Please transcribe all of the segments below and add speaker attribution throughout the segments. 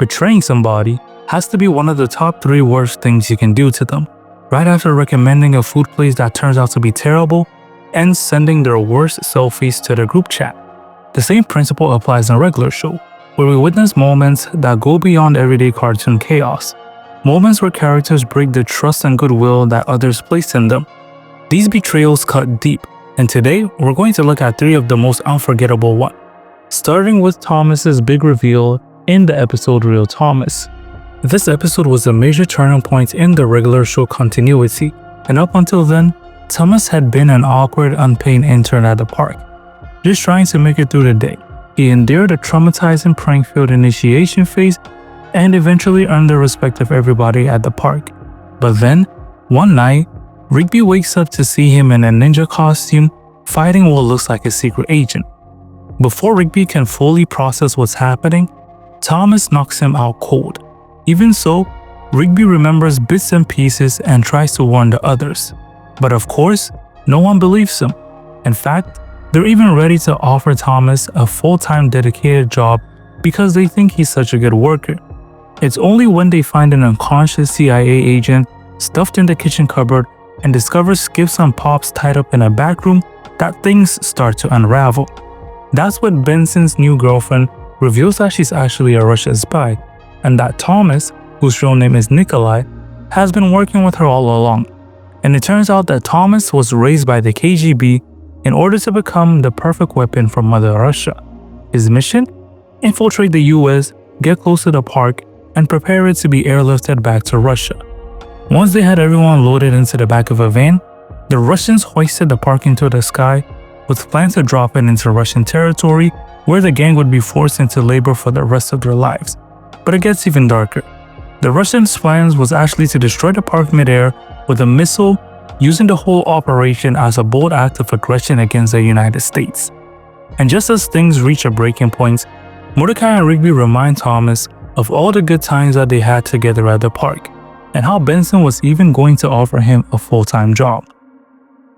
Speaker 1: Betraying somebody has to be one of the top 3 worst things you can do to them, right after recommending a food place that turns out to be terrible and sending their worst selfies to their group chat. The same principle applies in a regular show, where we witness moments that go beyond everyday cartoon chaos. Moments where characters break the trust and goodwill that others place in them. These betrayals cut deep, and today we're going to look at 3 of the most unforgettable ones. Starting with Thomas's big reveal in the episode Real Thomas. This episode was a major turning point in the regular show continuity, and up until then, Thomas had been an awkward, unpaid intern at the park, just trying to make it through the day. He endured a traumatizing prank-filled initiation phase and eventually earned the respect of everybody at the park. But then, one night, Rigby wakes up to see him in a ninja costume fighting what looks like a secret agent. Before Rigby can fully process what's happening, Thomas knocks him out cold. Even so, Rigby remembers bits and pieces and tries to warn the others. But of course, no one believes him. In fact, they're even ready to offer Thomas a full-time dedicated job because they think he's such a good worker. It's only when they find an unconscious CIA agent stuffed in the kitchen cupboard and discover Skips and Pops tied up in a back room that things start to unravel. That's when Benson's new girlfriend reveals that she's actually a Russian spy, and that Thomas, whose real name is Nikolai, has been working with her all along. And it turns out that Thomas was raised by the KGB in order to become the perfect weapon for Mother Russia. His mission? Infiltrate the US, get close to the park, and prepare it to be airlifted back to Russia. Once they had everyone loaded into the back of a van, the Russians hoisted the park into the sky with plans to drop it into Russian territory where the gang would be forced into labor for the rest of their lives. But it gets even darker. The Russians' plans was actually to destroy the park midair with a missile, using the whole operation as a bold act of aggression against the United States. And just as things reach a breaking point, Mordecai and Rigby remind Thomas of all the good times that they had together at the park, and how Benson was even going to offer him a full-time job.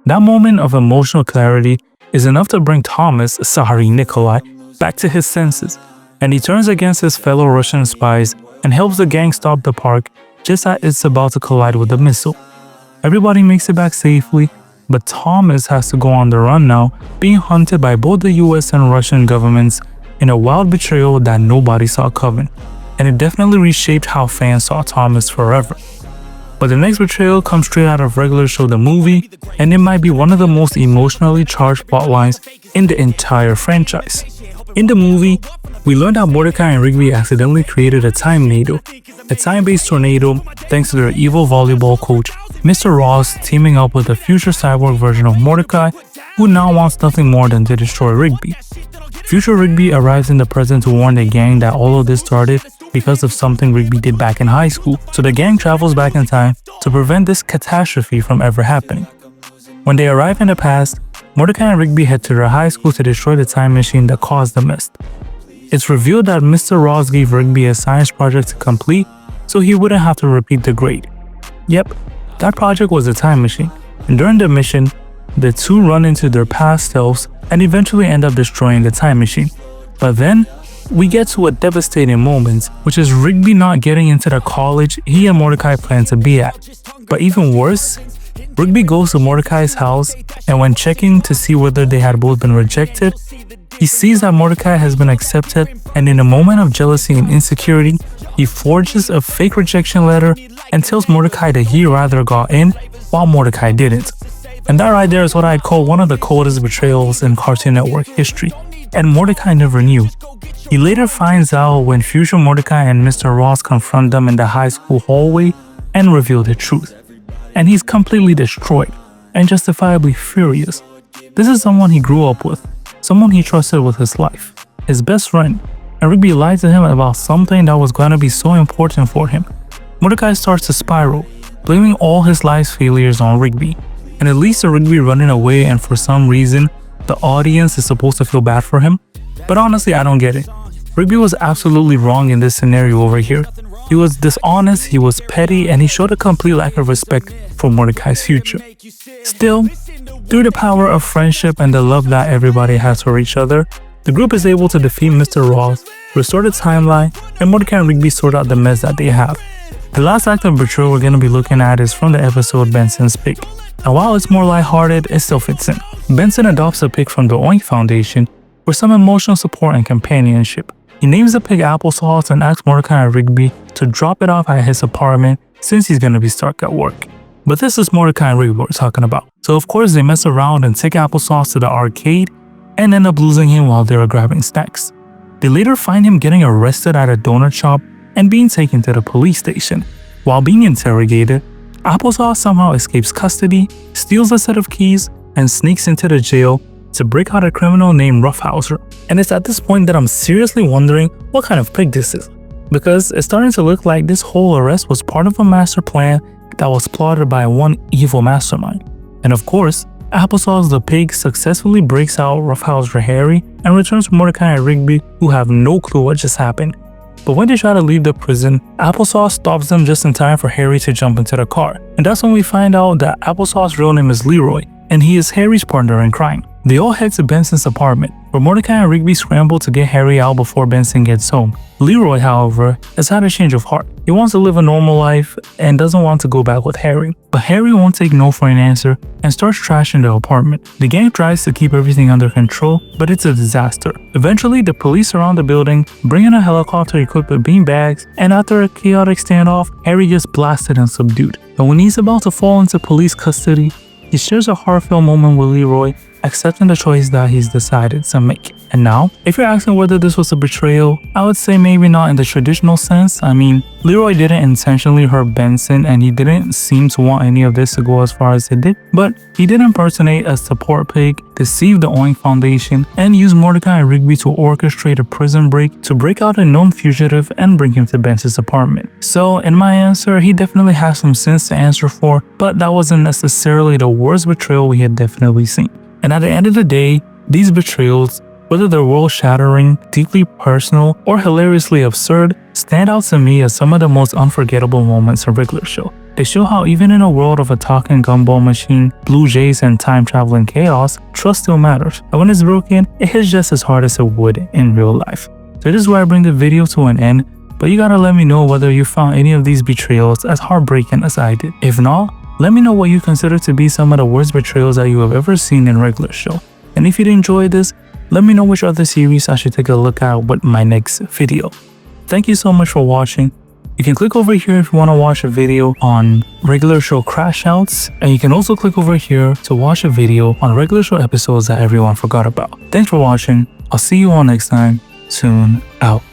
Speaker 1: That moment of emotional clarity is enough to bring Thomas, Nikolai, back to his senses, and he turns against his fellow Russian spies and helps the gang stop the park just as it's about to collide with the missile. Everybody makes it back safely, but Thomas has to go on the run now, being hunted by both the US and Russian governments in a wild betrayal that nobody saw coming, and it definitely reshaped how fans saw Thomas forever. But the next betrayal comes straight out of regular show the movie, and it might be one of the most emotionally charged plotlines in the entire franchise. In the movie, we learned how Mordecai and Rigby accidentally created a time-nado, a time-based tornado thanks to their evil volleyball coach, Mr. Ross, teaming up with a future cyborg version of Mordecai, who now wants nothing more than to destroy Rigby. Future Rigby arrives in the present to warn the gang that all of this started because of something Rigby did back in high school, so the gang travels back in time to prevent this catastrophe from ever happening. When they arrive in the past, Mordecai and Rigby head to their high school to destroy the time machine that caused the mess. It's revealed that Mr. Ross gave Rigby a science project to complete so he wouldn't have to repeat the grade. Yep, that project was a time machine, and during the mission, the two run into their past selves and eventually end up destroying the time machine. But then, we get to a devastating moment, which is Rigby not getting into the college he and Mordecai plan to be at. But even worse, Rigby goes to Mordecai's house, and when checking to see whether they had both been rejected, he sees that Mordecai has been accepted, and in a moment of jealousy and insecurity, he forges a fake rejection letter and tells Mordecai that he rather got in while Mordecai didn't. And that right there is what I'd call one of the coldest betrayals in Cartoon Network history, and Mordecai never knew. He later finds out when future Mordecai and Mr. Ross confront them in the high school hallway and reveal the truth. And he's completely destroyed and justifiably furious. This is someone he grew up with, someone he trusted with his life, his best friend, and Rigby lied to him about something that was going to be so important for him. Mordecai starts to spiral, blaming all his life's failures on Rigby, and it leads to Rigby running away, and for some reason, the audience is supposed to feel bad for him. But honestly, I don't get it. Rigby was absolutely wrong in this scenario over here. He was dishonest, he was petty, and he showed a complete lack of respect for Mordecai's future. Still, through the power of friendship and the love that everybody has for each other, the group is able to defeat Mr. Ross restore the timeline, and Mordecai and Rigby sort out the mess that they have. The last act of betrayal we're going to be looking at is from the episode Benson's Pig. And while it's more lighthearted, it still fits in. Benson adopts a pig from the Oink Foundation for some emotional support and companionship. He names the pig Applesauce and asks Mordecai and Rigby to drop it off at his apartment since he's going to be stuck at work. But this is Mordecai and Rigby we're talking about. So of course they mess around and take Applesauce to the arcade and end up losing him while they were grabbing snacks. They later find him getting arrested at a donut shop and being taken to the police station. While being interrogated, Applesauce somehow escapes custody, steals a set of keys, and sneaks into the jail to break out a criminal named Roughhouser. And it's at this point that I'm seriously wondering what kind of pig this is, because it's starting to look like this whole arrest was part of a master plan that was plotted by one evil mastermind. And of course, Applesauce the pig successfully breaks out Roughhouser Harry and returns to Mordecai and Rigby, who have no clue what just happened. But when they try to leave the prison, Applesauce stops them just in time for Harry to jump into the car. And that's when we find out that Applesauce's real name is Leroy, and he is Harry's partner in crime. They all head to Benson's apartment, where Mordecai and Rigby scramble to get Harry out before Benson gets home. Leroy, however, has had a change of heart. He wants to live a normal life and doesn't want to go back with Harry. But Harry won't take no for an answer and starts trashing the apartment. The gang tries to keep everything under control, but it's a disaster. Eventually, the police surround the building, bring in a helicopter equipped with beanbags, and after a chaotic standoff, Harry gets blasted and subdued. And when he's about to fall into police custody, he shares a heartfelt moment with Leroy, accepting the choice that he's decided to make. And now, if you're asking whether this was a betrayal, I would say maybe not in the traditional sense. I mean, Leroy didn't intentionally hurt Benson and he didn't seem to want any of this to go as far as it did, but he did impersonate a support pig, deceive the Oink Foundation, and use Mordecai and Rigby to orchestrate a prison break to break out a known fugitive and bring him to Benson's apartment. So in my answer, he definitely has some sins to answer for, but that wasn't necessarily the worst betrayal we had definitely seen. And at the end of the day, these betrayals, whether they're world-shattering, deeply personal, or hilariously absurd, stand out to me as some of the most unforgettable moments of regular show. They show how even in a world of a talking gumball machine, blue jays, and time-traveling chaos, trust still matters. And when it's broken, it hits just as hard as it would in real life. So this is where I bring the video to an end, but you gotta let me know whether you found any of these betrayals as heartbreaking as I did. If not, let me know what you consider to be some of the worst betrayals that you have ever seen in regular show. And if you enjoyed this, let me know which other series I should take a look at with my next video. Thank you so much for watching. You can click over here if you want to watch a video on regular show crash outs, and you can also click over here to watch a video on regular show episodes that everyone forgot about. Thanks for watching. I'll see you all next time. Soon out.